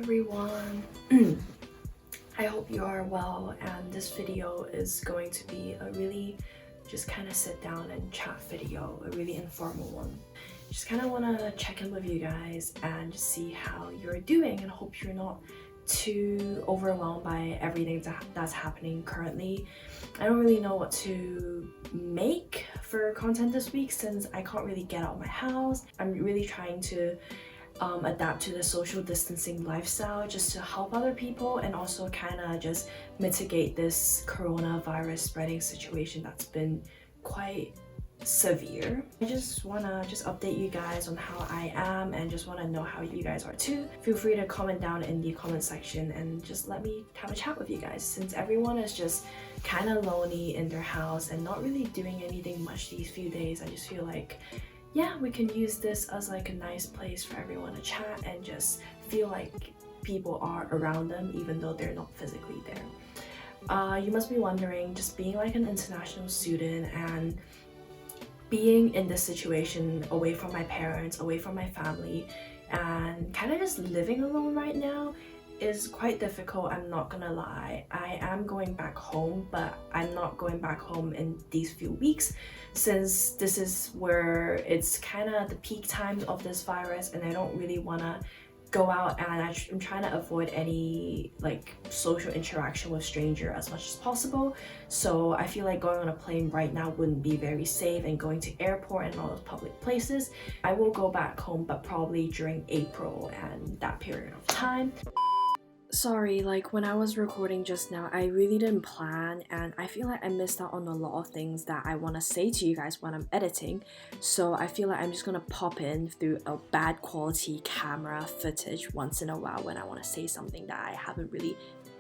everyone. I hope you are well, and this video is going to be a really just kind of sit down and chat video, a really informal one. Just kind of want to check in with you guys and just see how you're doing, and hope you're not too overwhelmed by everything that's happening currently. I don't really know what to make for content this week since I can't really get out of my house. I'm really trying to adapt to the social distancing lifestyle just to help other people and also kind of just mitigate this coronavirus spreading situation that's been quite severe. I just want to update you guys on how I am and just want to know how you guys are too. Feel free to comment down in the comment section and just let me have a chat with you guys, since everyone is just kind of lonely in their house and not really doing anything much these few days. I just feel like, yeah, we can use this as like a nice place for everyone to chat and just feel like people are around them even though they're not physically there. You must be wondering, just being like an international student and being in this situation away from my parents, away from my family, and kind of just living alone right now is quite difficult. I'm not gonna lie. I am going back home, but I'm not going back home in these few weeks since this is where it's kind of the peak time of this virus and I don't really want to go out, and I'm trying to avoid any like social interaction with stranger as much as possible. So I feel like going on a plane right now wouldn't be very safe, and going to airport and all those public places. I will go back home, but probably during April and that period of time. Sorry, like when I was recording just now, I really didn't plan, and I feel like I missed out on a lot of things that I want to say to you guys when I'm editing. So I feel like I'm just gonna pop in through a bad quality camera footage once in a while when I want to say something that I haven't really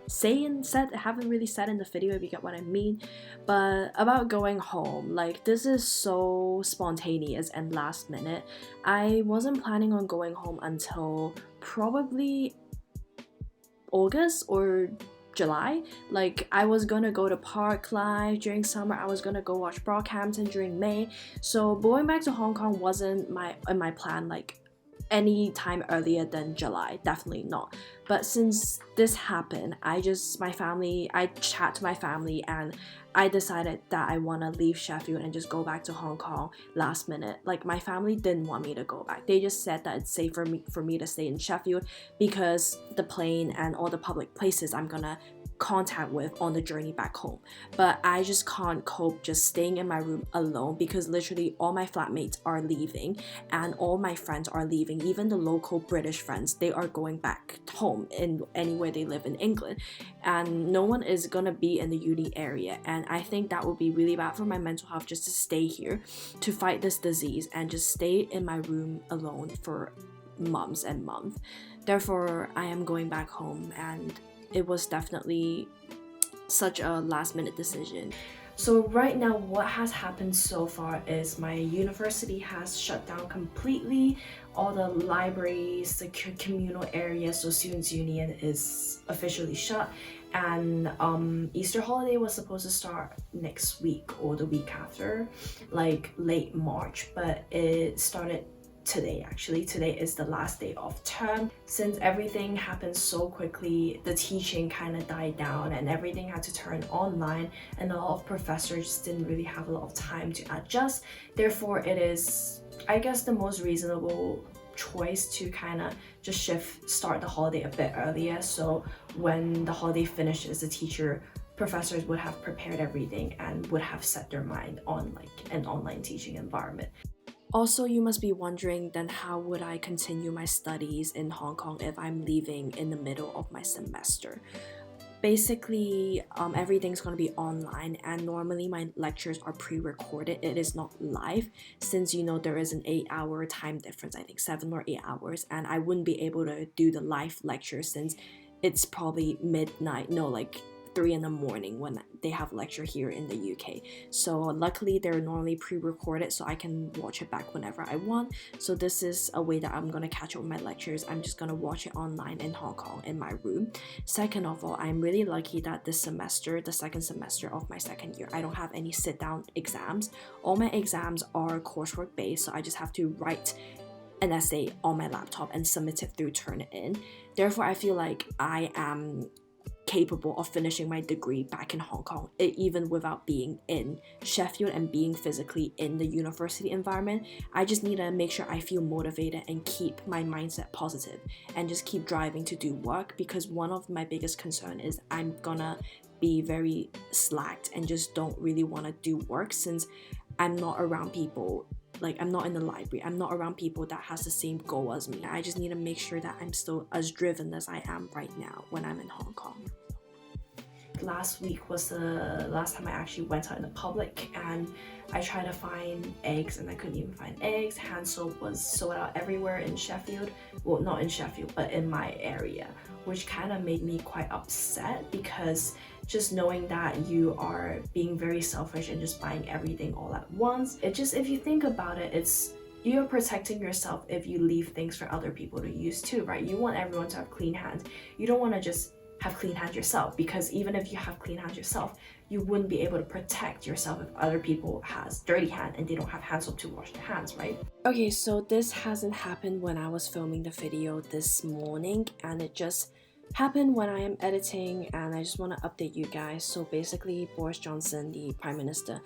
said in the video, if you get what I mean. But about going home, like this is so spontaneous and last minute. I wasn't planning on going home until probably August or July. Like I was gonna go to Park Life during summer, I was gonna go watch Brockhampton during May, so going back to Hong Kong wasn't in my plan like any time earlier than July, definitely not. But since this happened, I chat to my family and I decided that I want to leave Sheffield and just go back to Hong Kong last minute. Like my family didn't want me to go back. They just said that it's safer for me to stay in Sheffield because the plane and all the public places I'm gonna contact with on the journey back home. But I just can't cope just staying in my room alone, because literally all my flatmates are leaving and all my friends are leaving. Even the local British friends, they are going back home in anywhere they live in England, and no one is gonna be in the uni area. And I think that would be really bad for my mental health, just to stay here to fight this disease and just stay in my room alone for months and months. Therefore, I am going back home, and it was definitely such a last minute decision. So right now what has happened so far is my university has shut down completely. All the libraries, the communal areas, so Students' Union is officially shut, and Easter holiday was supposed to start next week or the week after, like late March, but it started today. Actually, today is the last day of term. Since everything happened so quickly, the teaching kind of died down and everything had to turn online, and a lot of professors just didn't really have a lot of time to adjust. Therefore, it is, I guess, the most reasonable choice to kind of just start the holiday a bit earlier, so when the holiday finishes, professors would have prepared everything and would have set their mind on like an online teaching environment. Also, you must be wondering, then how would I continue my studies in Hong Kong if I'm leaving in the middle of my semester? Basically, everything's gonna be online, and normally my lectures are pre-recorded. It is not live, since there is an 8-hour time difference, I think 7 or 8 hours, and I wouldn't be able to do the live lecture since it's probably midnight, no, like 3 in the morning when they have lecture here in the UK. So luckily they're normally pre-recorded, so I can watch it back whenever I want. So this is a way that I'm gonna catch up with my lectures. I'm just gonna watch it online in Hong Kong in my room. Second of all, I'm really lucky that this semester, the second semester of my second year, I don't have any sit-down exams. All my exams are coursework based, so I just have to write an essay on my laptop and submit it through Turnitin. Therefore, I feel like I am capable of finishing my degree back in Hong Kong, even without being in Sheffield and being physically in the university environment. I just need to make sure I feel motivated and keep my mindset positive and just keep driving to do work, because one of my biggest concern is I'm gonna be very slacked and just don't really want to do work, since I'm not around people. Like, I'm not in the library, I'm not around people that has the same goal as me. I just need to make sure that I'm still as driven as I am right now when I'm in Hong Kong. Last week was the last time I actually went out in the public, and I tried to find eggs and I couldn't even find eggs. Hand soap was sold out everywhere in Sheffield. Well, not in Sheffield, but in my area, which kind of made me quite upset, because just knowing that you are being very selfish and just buying everything all at once, it just, if you think about it, it's, you're protecting yourself if you leave things for other people to use too, right? You want everyone to have clean hands. You don't want to just have clean hands yourself, because even if you have clean hands yourself, you wouldn't be able to protect yourself if other people has dirty hand and they don't have hand soap to wash their hands, right? Okay, so this hasn't happened when I was filming the video this morning, and it just happened when I am editing, and I just want to update you guys. So basically, Boris Johnson, the Prime Minister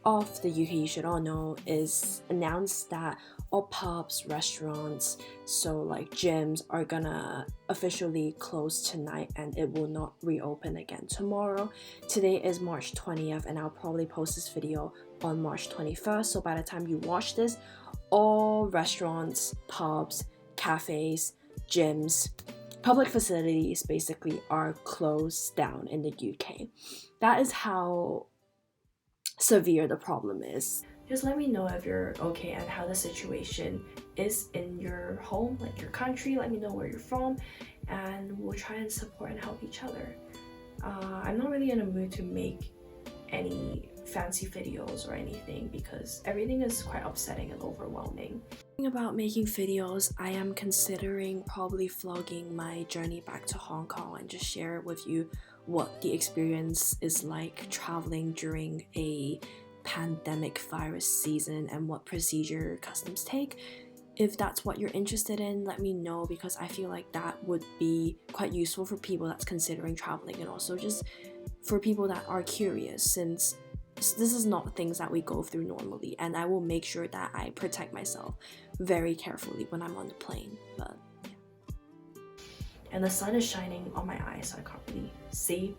of the UK, you should all know, is announced that all pubs, restaurants, so like gyms, are gonna officially close tonight and it will not reopen again tomorrow. Today is March 20th and I'll probably post this video on March 21st, so by the time you watch this, all restaurants, pubs, cafes, gyms, public facilities basically are closed down in the UK. That is how severe the problem is. Just let me know if you're okay and how the situation is in your home, like your country. Let me know where you're from, and we'll try and support and help each other. I'm not really in a mood to make any fancy videos or anything, because everything is quite upsetting and overwhelming. About making videos, I am considering probably vlogging my journey back to Hong Kong and just share with you what the experience is like traveling during a pandemic virus season and what procedure customs take. If that's what you're interested in, let me know, because I feel like that would be quite useful for people that's considering traveling, and also just for people that are curious, since this is not things that we go through normally, and I will make sure that I protect myself very carefully when I'm on the plane. But yeah. And the sun is shining on my eyes, so I can't really see.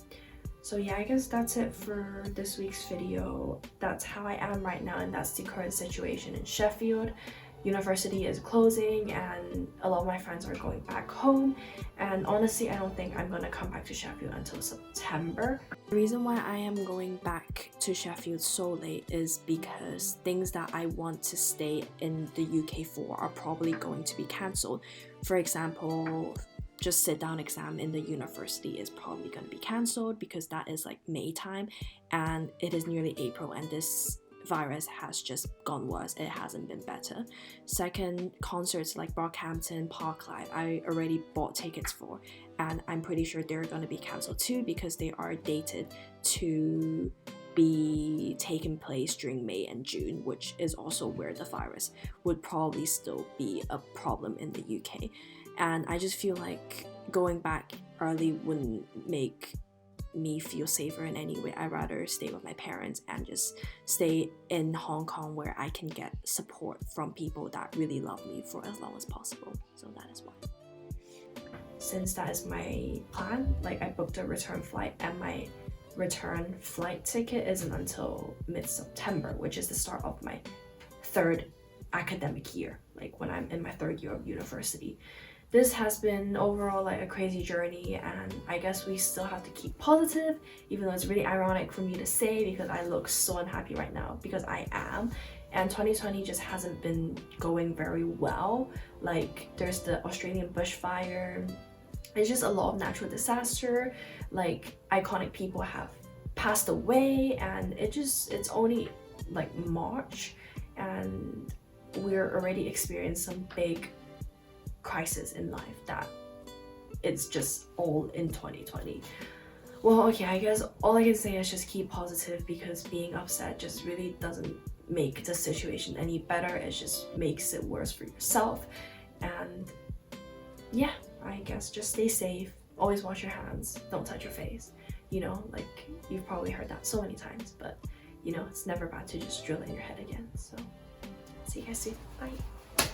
So yeah, I guess that's it for this week's video. That's how I am right now, and that's the current situation in Sheffield. University is closing and a lot of my friends are going back home, and honestly I don't think I'm gonna come back to Sheffield until September. The reason why I am going back to Sheffield so late is because things that I want to stay in the UK for are probably going to be cancelled. For example, just sit down exam in the university is probably going to be cancelled, because that is like May time and it is nearly April, and this virus has just gone worse. It hasn't been better. Second, concerts like Brockhampton, Parklife, I already bought tickets for, and I'm pretty sure they're going to be cancelled too, because they are dated to be taking place during May and June, which is also where the virus would probably still be a problem in the UK. And I just feel like going back early wouldn't make me feel safer in any way. I'd rather stay with my parents and just stay in Hong Kong, where I can get support from people that really love me for as long as possible. So that is why. Since that is my plan, like I booked a return flight, and my return flight ticket isn't until mid-September, which is the start of my third academic year, like when I'm in my third year of university. This has been overall like a crazy journey, and I guess we still have to keep positive, even though it's really ironic for me to say, because I look so unhappy right now, because I am. And 2020 just hasn't been going very well. Like there's the Australian bushfire, it's just a lot of natural disaster, like iconic people have passed away, and it's only like March and we're already experiencing some big crisis in life that it's just all in 2020. Well, okay, I guess all I can say is just keep positive, because being upset just really doesn't make the situation any better. It just makes it worse for yourself. And yeah, I guess just stay safe. Always wash your hands. Don't touch your face. You know, like, you've probably heard that so many times, but you know, it's never bad to just drill in your head again. So see you guys soon. Bye.